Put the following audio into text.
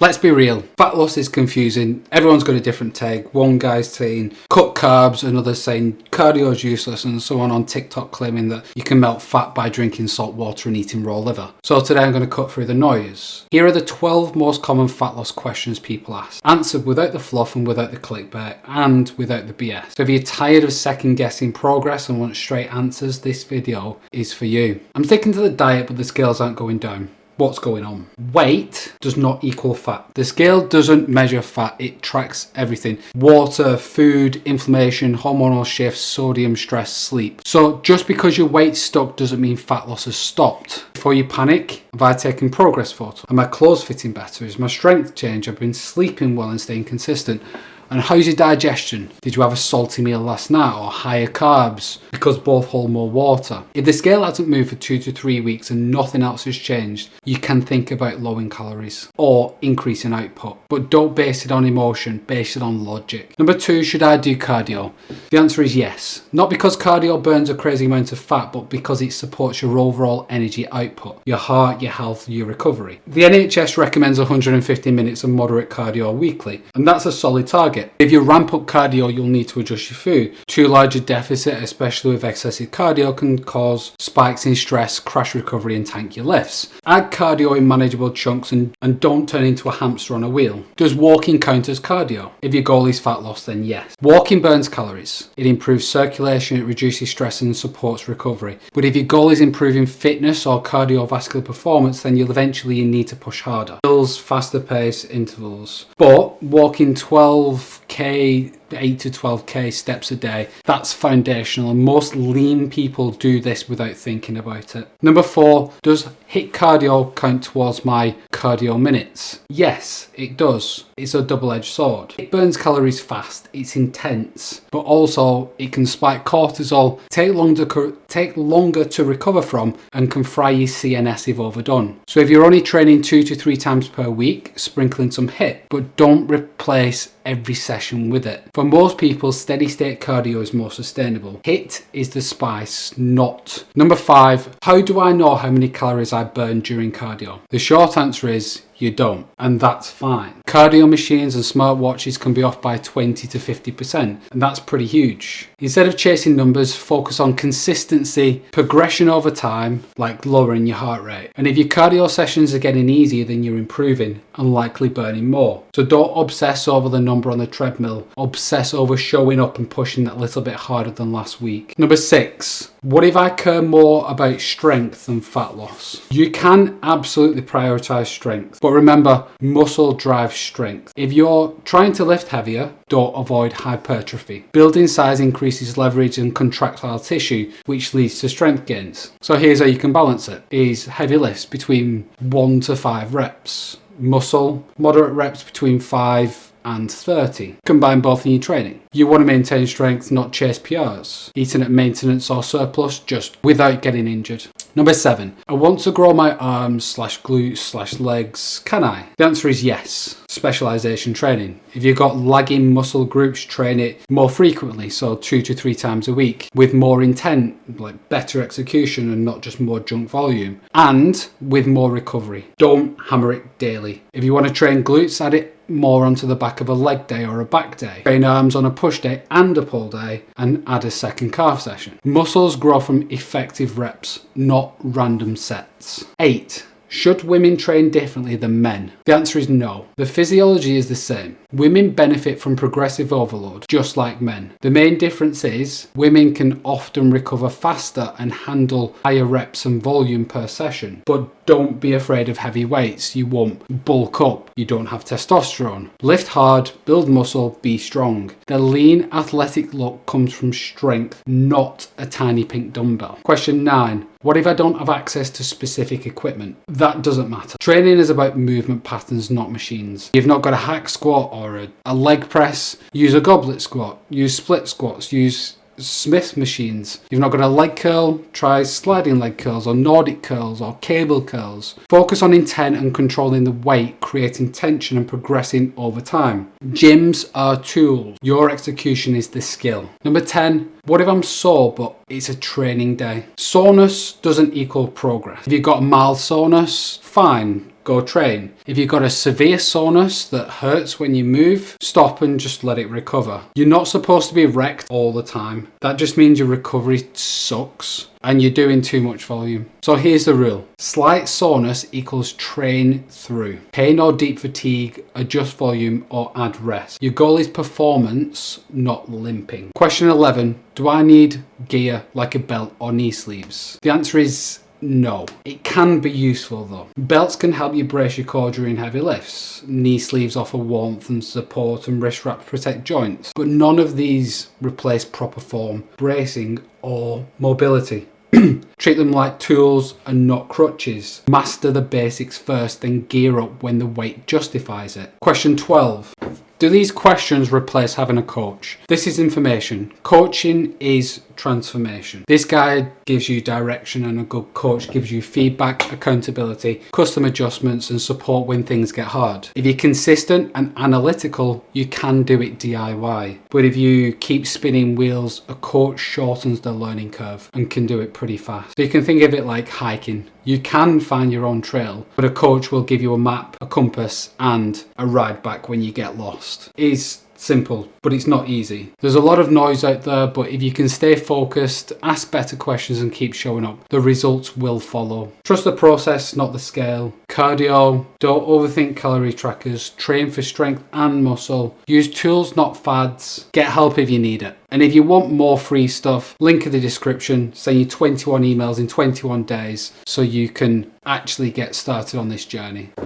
Let's be real, fat loss is confusing. Everyone's got a different take. One guy's saying cut carbs, another's saying cardio is useless, and someone on TikTok claiming that you can melt fat by drinking salt water and eating raw liver. So today I'm going to cut through the noise. Here are the 12 most common fat loss questions people ask, answered without the fluff and without the clickbait and without the BS. So if you're tired of second guessing progress and want straight answers, this video is for you. I'm sticking to the diet, but the scales aren't going down. What's going on? Weight does not equal fat. The scale doesn't measure fat, it tracks everything. Water, food, inflammation, hormonal shifts, sodium, stress, sleep. So just because your weight's stuck doesn't mean fat loss has stopped. Before you panic, have I taken progress photos? Are my clothes fitting better? Is my strength changed? I've been sleeping well and staying consistent. And how's your digestion? Did you have a salty meal last night or higher carbs? Because both hold more water. If the scale hasn't moved for 2 to 3 weeks and nothing else has changed, you can think about lowering calories or increasing output. But don't base it on emotion, base it on logic. Number 2, should I do cardio? The answer is yes. Not because cardio burns a crazy amount of fat, but because it supports your overall energy output, your heart, your health, your recovery. The NHS recommends 150 minutes of moderate cardio weekly, and that's a solid target. If you ramp up cardio, you'll need to adjust your food. Too large a deficit, especially with excessive cardio, can cause spikes in stress, crash recovery and tank your lifts. Add cardio in manageable chunks and don't turn into a hamster on a wheel. Does walking count as cardio? If your goal is fat loss, then yes. Walking burns calories. It improves circulation, it reduces stress and supports recovery. But if your goal is improving fitness or cardiovascular performance, then you'll eventually need to push harder. Hills, faster pace, intervals. But walking 12k, 8 to 12k steps a day, that's foundational, and most lean people do this without thinking about it. Number 4, does HIIT cardio count towards my cardio minutes? Yes, it does. It's a double-edged sword. It burns calories fast, it's intense, but also it can spike cortisol, take longer to recover from, and can fry your CNS if overdone. So if you're only training 2 to 3 times per week, sprinkling some HIIT, but don't replace every session with it. For most people, steady state cardio is more sustainable. HIIT is the spice, not. Number 5, how do I know how many calories I burn during cardio? The short answer is you don't, and that's fine. Cardio machines and smartwatches can be off by 20 to 50%, and that's pretty huge. Instead of chasing numbers, focus on consistency, progression over time, like lowering your heart rate. And if your cardio sessions are getting easier, then you're improving and likely burning more. So don't obsess over the number on the treadmill, obsess over showing up and pushing that little bit harder than last week. Number 6, what if I care more about strength than fat loss? You can absolutely prioritize strength, but remember, muscle drives strength. If you're trying to lift heavier, don't avoid hypertrophy. Building size increases leverage and contractile tissue, which leads to strength gains. So here's how you can balance it. Is heavy lifts between 1 to 5 reps. Muscle, moderate reps between 5 and 30. Combine both in your training. You want to maintain strength, not chase PRs. Eating at maintenance or surplus, just without getting injured. Number 7, I want to grow my arms / glutes / legs. Can I? The answer is yes. Specialization training. If you've got lagging muscle groups, train it more frequently, so 2 to 3 times a week, with more intent, like better execution and not just more junk volume, and with more recovery. Don't hammer it daily. If you want to train glutes, add it more onto the back of a leg day or a back day. Train arms on a push day and a pull day, and add a second calf session. Muscles grow from effective reps, not random sets. 8, should women train differently than men? The answer is no. The physiology is the same. Women benefit from progressive overload, just like men. The main difference is women can often recover faster and handle higher reps and volume per session. But don't be afraid of heavy weights. You won't bulk up. You don't have testosterone. Lift hard, build muscle, be strong. The lean, athletic look comes from strength, not a tiny pink dumbbell. Question 9. What if I don't have access to specific equipment? That doesn't matter. Training is about movement patterns, not machines. You've not got a hack squat or a leg press, use a goblet squat, use split squats, use Smith machines. You've not got a leg curl, try sliding leg curls or Nordic curls or cable curls. Focus on intent and controlling the weight, creating tension and progressing over time. Gyms are tools. Your execution is the skill. Number 10, what if I'm sore but it's a training day? Soreness doesn't equal progress. If you've got mild soreness, fine. go train. If you've got a severe soreness that hurts when you move, stop and just let it recover. You're not supposed to be wrecked all the time. That just means your recovery sucks and you're doing too much volume. So here's the rule. Slight soreness equals train through. Pain or deep fatigue, adjust volume or add rest. Your goal is performance, not limping. Question 11. Do I need gear like a belt or knee sleeves? The answer is no. It can be useful though. Belts can help you brace your core during heavy lifts. Knee sleeves offer warmth and support, and wrist wraps protect joints. But none of these replace proper form, bracing or mobility. Treat them like tools and not crutches. Master the basics first, then gear up when the weight justifies it. Question 12. Do these questions replace having a coach? This is information. Coaching is transformation. This guide gives you direction, and a good coach gives you feedback, accountability, custom adjustments, and support when things get hard. If you're consistent and analytical, you can do it DIY. But if you keep spinning wheels, a coach shortens the learning curve and can do it pretty fast. So you can think of it like hiking. You can find your own trail, but a coach will give you a map, a compass, and a ride back when you get lost. It's simple, but it's not easy. There's a lot of noise out there, but if you can stay focused, ask better questions and keep showing up, the results will follow. Trust the process, not the scale. Cardio, don't overthink calorie trackers, train for strength and muscle. Use tools, not fads. Get help if you need it. And if you want more free stuff, link in the description. Send you 21 emails in 21 days so you can actually get started on this journey.